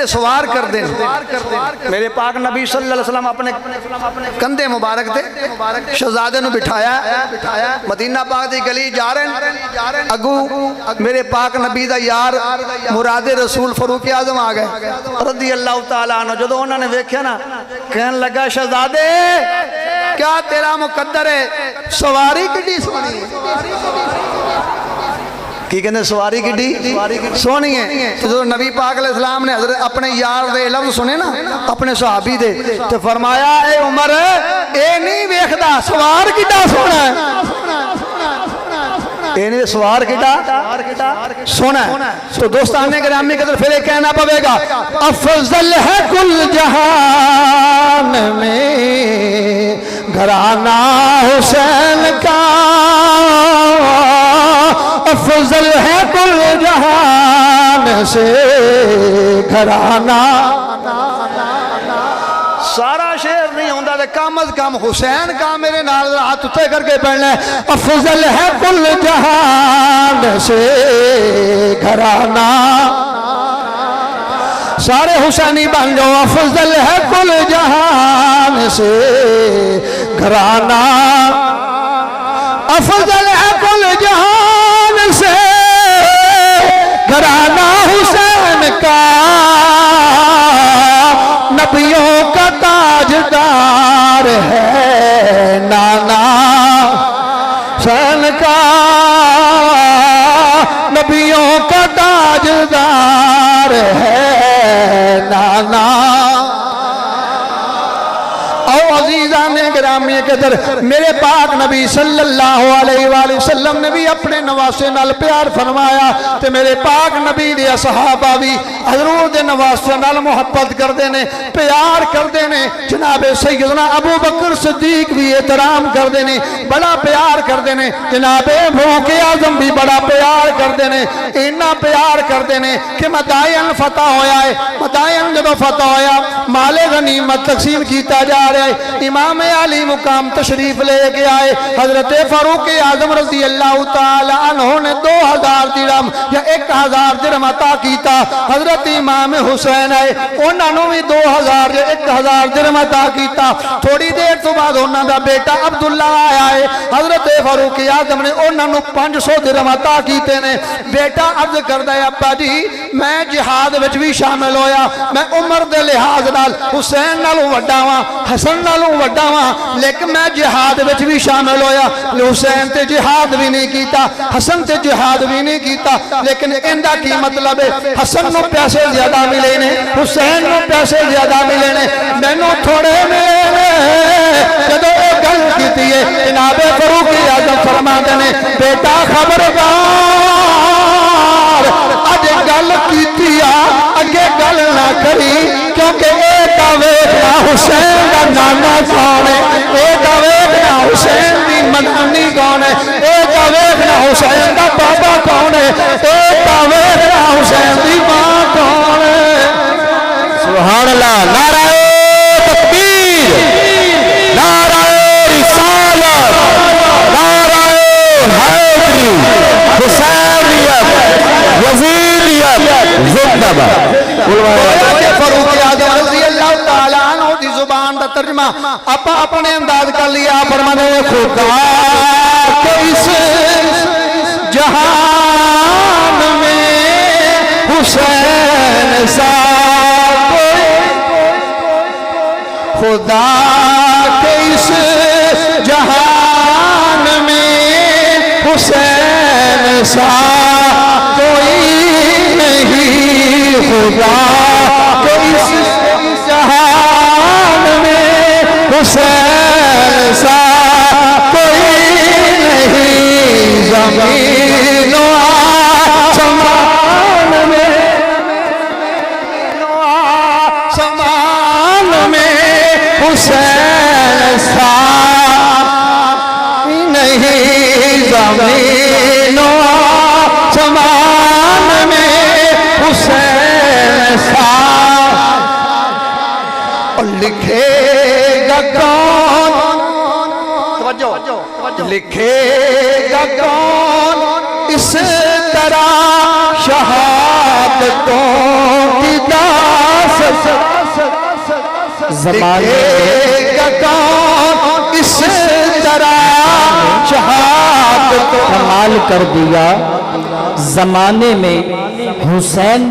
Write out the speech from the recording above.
سوار کر دیں میرے پاک نبی صلی اللہ علیہ وسلم اپنے کندھے مبارک تھے شہزادے نو بٹھایا مدینہ پاک دی گلی جا رہے ہیں اگو میرے پاک نبی دا یار مراد رسول فاروق اعظم آ گئے رضی اللہ تعالیٰ عنہ جدو انہوں نے دیکھا نا کہنے لگا شہزادے کیا تیرا مقدر ہے سواری کڈی سونی ہے کی کہنے سواری کڈی سونی ہے تو جو نبی پاک علیہ السلام نے حضرت اپنے یار دے لفظ سنے نا اپنے صحابی دے تو فرمایا اے عمر اے نہیں ویکھدا سوار کڈا سونا ہے اے نہیں سوار کڈا سونا ہے تو دوستان گرامی قدر پھر کہنا پوے گا افضل ہے کل جہان میں گھرانہ حسین کا افضل ہے کل جہان سے گھرانہ سارا شعر نہیں ہوندہ دے کم از کم حسین کا میرے نال ہاتھ اٹھے کر کے پڑھنا ہے افضل ہے کل جہان سے گھرانہ سارے حسینی بن جاؤ افضل ہے کل جہان سے گھرانہ افضل ہے کل جہان سے گھرانہ حسین کا نبیوں کا تاجدار ہے نانا حسین کا نبیوں کا تاجدار ہے نانا او عزیزان گرامی قدر میرے پاک نبی صلی اللہ علیہ وآلہ وسلم نے بھی اپنے نواسے نال پیار فرمایا تے میرے پاک نبی دے صحابہ بھی حضور دے نواسے نال محبت کر دینے پیار کر دینے جناب سیدنا ابو بکر صدیق بھی احترام کر دینے بڑا پیار کر دینے جناب فاروق اعظم بھی بڑا پیار کر دینے اتنا پیار کر دینے کہ مدائن فتح ہویا ہے مدائن جب فتح ہویا مال غنیمت تقسیم کیتا جا رہا ہے امام علی مقام تشریف لے کے آئے حضرت فاروق اعظم رضی اللہ تعالیٰ عنہ نے 2000 درہم یا 1000 درہم عطا کیتا حضرت امام حسین آئے انہوں نے بھی 2000 یا 1000 درہم عطا کیتا تھوڑی دیر تو بعد انہوں دا بیٹا عبداللہ آیا ہے حضرت فاروق اعظم نے انہوں نے 500 درہم عطا کیتے نے بیٹا عرض کردہ ہے ابا جی میں جہاد وچ بھی شامل ہویا میں عمر دے لحاظ نال حسین نالوں وڈا ہاں حسن نالوں وڈا ہاں لیکن میں جہاد وچ بھی شامل ہویا حسین تے جہاد بھی نہیں کیتا حسن تے جہاد بھی نہیں کیتا لیکن اندہ کی مطلب ہے حسن نو پیسے زیادہ ملے نے حسین نو پیسے زیادہ ملے نے میں نو تھوڑے ملے جدو ایک گل کیتی ہے جناب فاروق اعظم فرما دینے بیٹا خبردار اج گل کیتی اگے گل نہ کری کیونکہ ایک ویکھنا حسین دا نانا کون ہے ایک ویکھنا حسین دی مدنی کون ہے ایک ویکھنا حسین دا بابا کون ہے ایک ویکھنا حسین دی ماں کون ہے سبحان اللہ نعرہ تکبیر نعرہ رسالت نعرہ حیدری حسینیت یزیدیت زندہ باد فاروق اعظم رضی اللہ تعالیٰ عنہ دی زبان دا ترجمہ اپا اپنے انداز کر لیا فرمانے خدا کے اس جہان میں حسین سا خدا کے اس جہان میں حسین سا کوئی نہیں خدا کے اس جہان میں حسین سا کوئی نہیں زمین و آسمان میں حسین سا نہیں زمین و آسمان میں حسین سا اور لکھے گا کون لکھے گا کون اس طرح شہادتوں کی دار زمانے دیکھے گا کون اس طرح شہادت کمال کر دیا، زمانے میں حسین